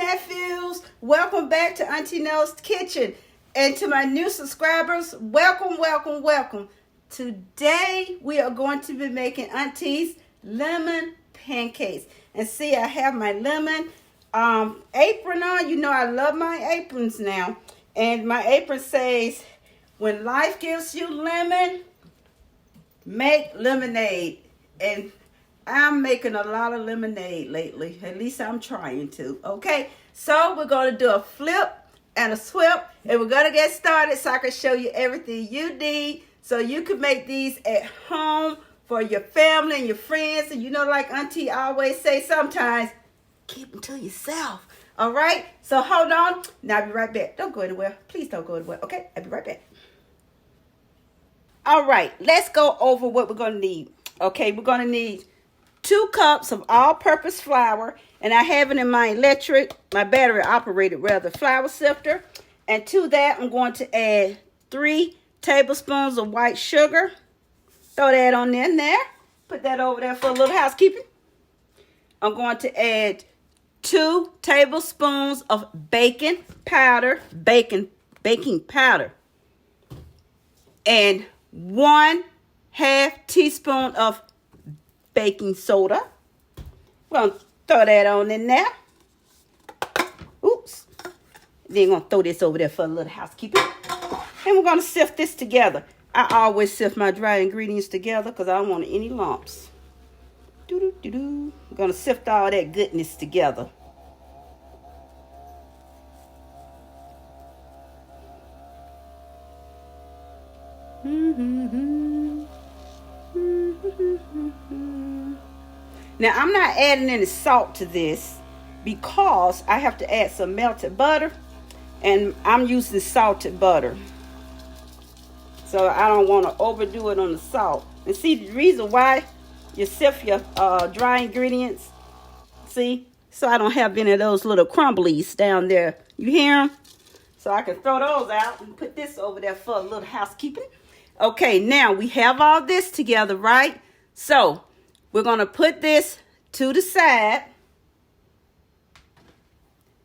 nephews, welcome back to Auntie Nell's Kitchen. And to my new subscribers, welcome, welcome, welcome. Today we are going to be making Auntie's lemon pancakes. And see, I have my lemon apron on. You know I love my aprons now. And my apron says, when life gives you lemon, make lemonade. And I'm making a lot of lemonade lately. At least I'm trying to. Okay, so we're going to do a flip and a swip. And we're going to get started so I can show you everything you need so you can make these at home for your family and your friends. And you know, like Auntie always say sometimes, keep them to yourself. All right, so hold on. Now I'll be right back. Don't go anywhere. Please don't go anywhere. Okay, I'll be right back. All right, let's go over what we're going to need. Okay, we're going to need 2 cups of all-purpose flour, and I have it in my battery-operated flour sifter. And to that, I'm going to add 3 tablespoons of white sugar. Throw that on in there. Put that over there for a little housekeeping. I'm going to add 2 tablespoons of baking powder, and 1/2 teaspoon of baking soda. We're going to throw that on in there. Oops. Then we're going to throw this over there for a little housekeeping. And we're going to sift this together. I always sift my dry ingredients together because I don't want any lumps. We're going to sift all that goodness together. Now, I'm not adding any salt to this because I have to add some melted butter, and I'm using salted butter. So I don't want to overdo it on the salt. And see, the reason why you sift your dry ingredients, see, so I don't have any of those little crumblies down there. You hear them? So I can throw those out and put this over there for a little housekeeping. Okay, now we have all this together, right? So we're going to put this to the side,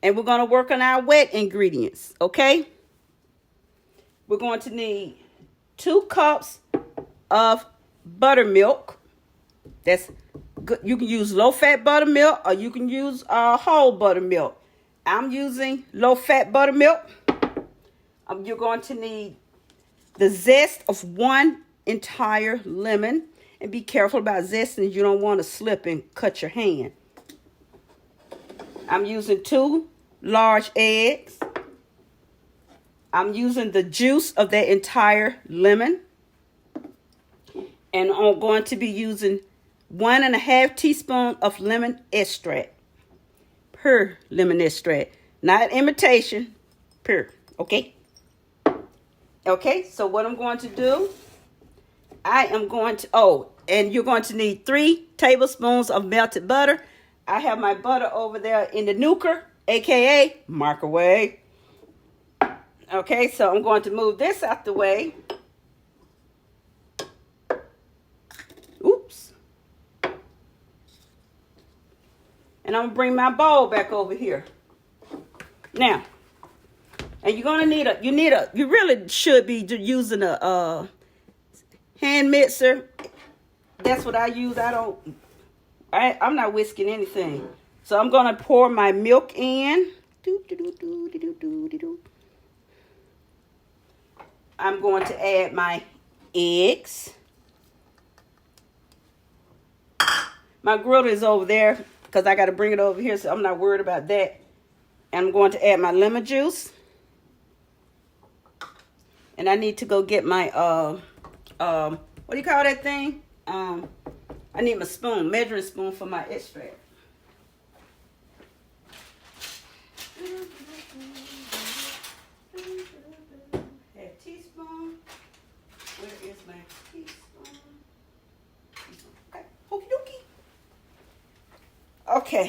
and we're going to work on our wet ingredients, okay? We're going to need 2 cups of buttermilk. That's good. You can use low-fat buttermilk, or you can use whole buttermilk. I'm using low-fat buttermilk. You're going to need the zest of 1 entire lemon. And be careful about zesting. You don't want to slip and cut your hand. I'm using 2 large eggs. I'm using the juice of that entire lemon. And I'm going to be using 1.5 teaspoons of lemon extract. Pure lemon extract. Not imitation. Pure. Okay? Okay, so what I'm going to do, and you're going to need 3 tablespoons of melted butter. I have my butter over there in the nuker, aka microwave. Okay, so I'm going to move this out the way. Oops. And I'm going to bring my bowl back over here. Now, and you're going to you really should be using a hand mixer. That's what I use. I'm not whisking anything. So I'm going to pour my milk in. I'm going to add my eggs. My griddle is over there because I got to bring it over here, so I'm not worried about that. And I'm going to add my lemon juice. And I need to go get my, what do you call that thing? I need my spoon, measuring spoon for my extract. A teaspoon. Where is my teaspoon? Okay, okie dokie. Okay.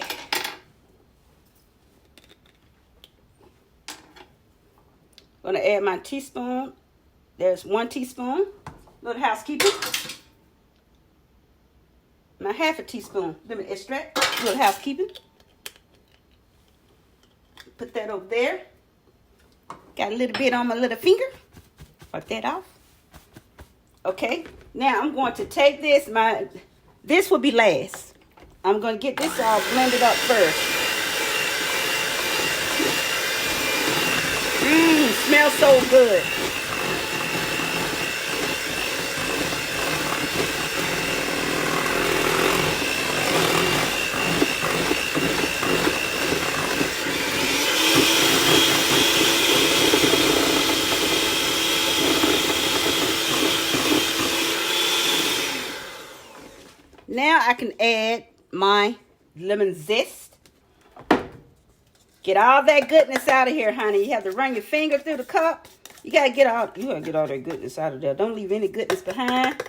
I'm going to add my teaspoon. There's 1 teaspoon. Little housekeeping. My 1/2 teaspoon lemon extract. Little housekeeping. Put that over there. Got a little bit on my little finger. Wipe that off. Okay, now I'm going to take this. This will be last. I'm going to get this all blended up first. Smells so good. Now I can add my lemon zest. Get all that goodness out of here, honey. You have to run your finger through the cup. You gotta get all that goodness out of there. Don't leave any goodness behind.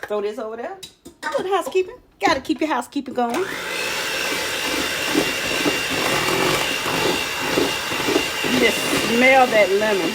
Throw this over there. Good housekeeping. Gotta keep your housekeeping going. Just smell that lemon.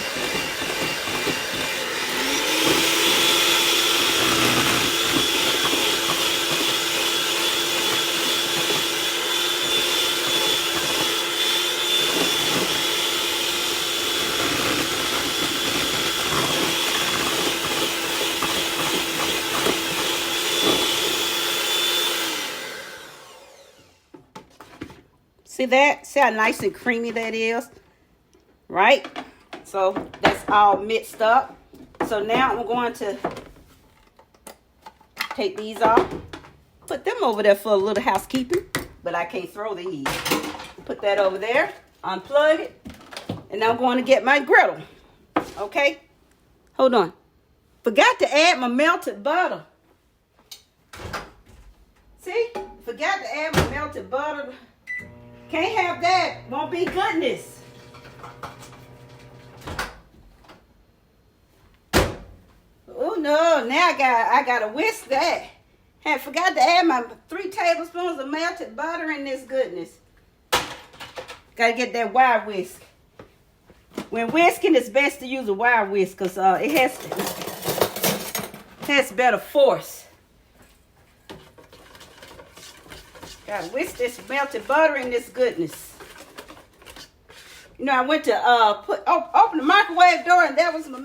See that? See how nice and creamy that is? Right? So that's all mixed up. So now I'm going to take these off. Put them over there for a little housekeeping. But I can't throw these. Put that over there. Unplug it. And I'm going to get my griddle. Okay? Hold on. Forgot to add my melted butter. See? Forgot to add my melted butter. Can't have that. Won't be goodness. Oh no, now I gotta whisk that. I forgot to add my 3 tablespoons of melted butter in this goodness. Gotta get that wire whisk. When whisking, it's best to use a wire whisk because it has better force. Gotta whisk this melted butter in this goodness. You know, I went to open the microwave door and that was my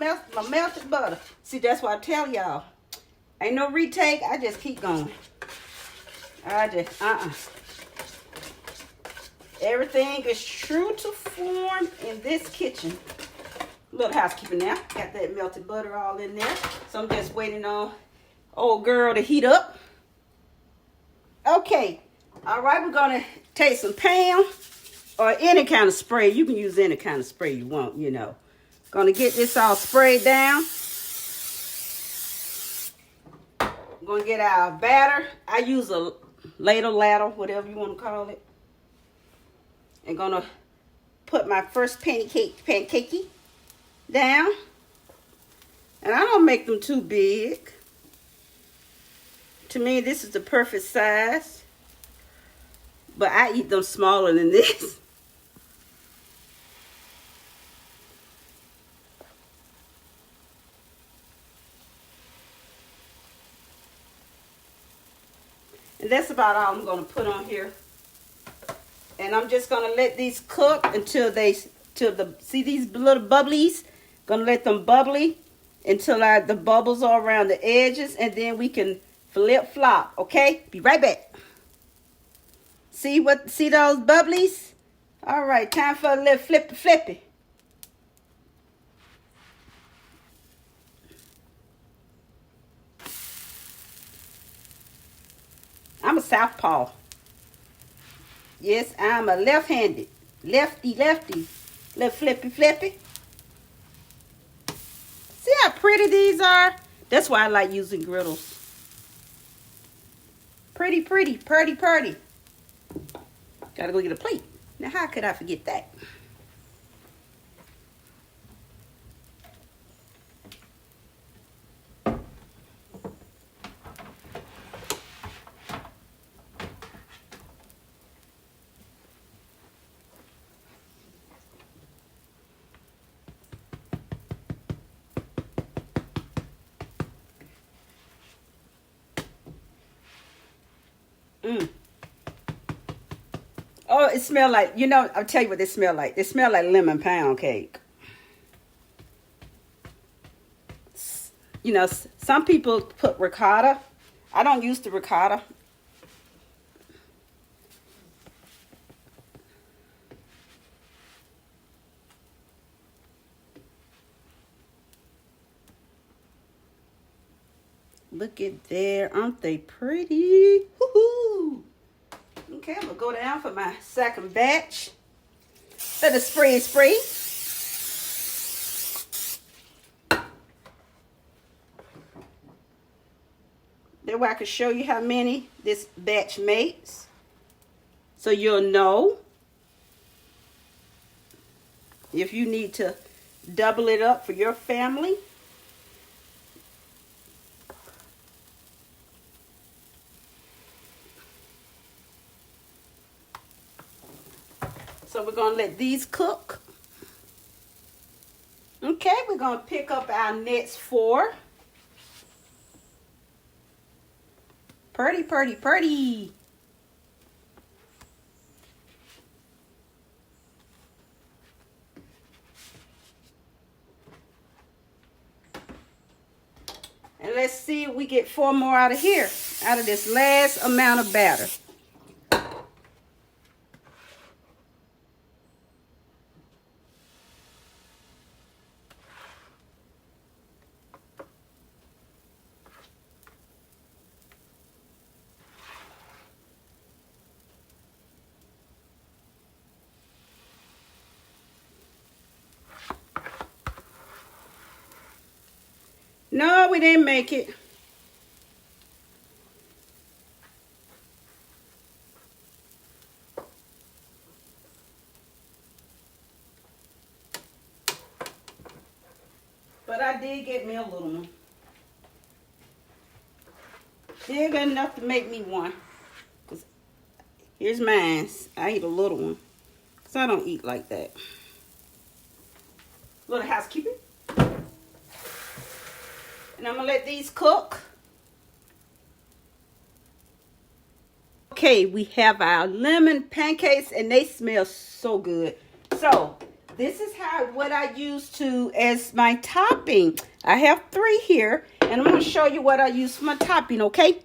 melted butter. See, that's what I tell y'all. Ain't no retake. I just keep going. Everything is true to form in this kitchen. Little housekeeping now. Got that melted butter all in there. So I'm just waiting on old girl to heat up. Okay. All right, we're going to take some Pam or any kind of spray. You can use any kind of spray you want, you know. Going to get this all sprayed down. Going to get our batter. I use a ladle, whatever you want to call it. And going to put my first pancakey down. And I don't make them too big. To me, this is the perfect size. But I eat them smaller than this. And that's about all I'm going to put on here. And I'm just going to let these cook until see these little bubblies? Going to let them bubbly until the bubbles are around the edges. And then we can flip flop. Okay? Be right back. See those bubblies? All right, time for a little flippy. I'm a southpaw. Yes, I'm a left-handed. Lefty. Little flippy. See how pretty these are? That's why I like using griddles. Pretty. Gotta go get a plate. Now, how could I forget that? Oh, it smells like, you know, I'll tell you what they smell like. They smell like lemon pound cake. You know, some people put ricotta. I don't use the ricotta. Look at there. Aren't they pretty? Woohoo! Okay, I'm going to go down for my second batch. Let it spray. That way I can show you how many this batch makes. So you'll know if you need to double it up for your family. So we're going to let these cook. Okay, we're going to pick up our next 4. Pretty. And let's see if we get 4 more out of here, out of this last amount of batter. No, we didn't make it. But I did get me a little one. Still got enough to make me one. Cause here's mine. I eat a little one. Because I don't eat like that. Little housekeeping. And I'm going to let these cook. Okay, we have our lemon pancakes and they smell so good. So, this is what I use as my topping. I have 3 here and I'm going to show you what I use for my topping, okay?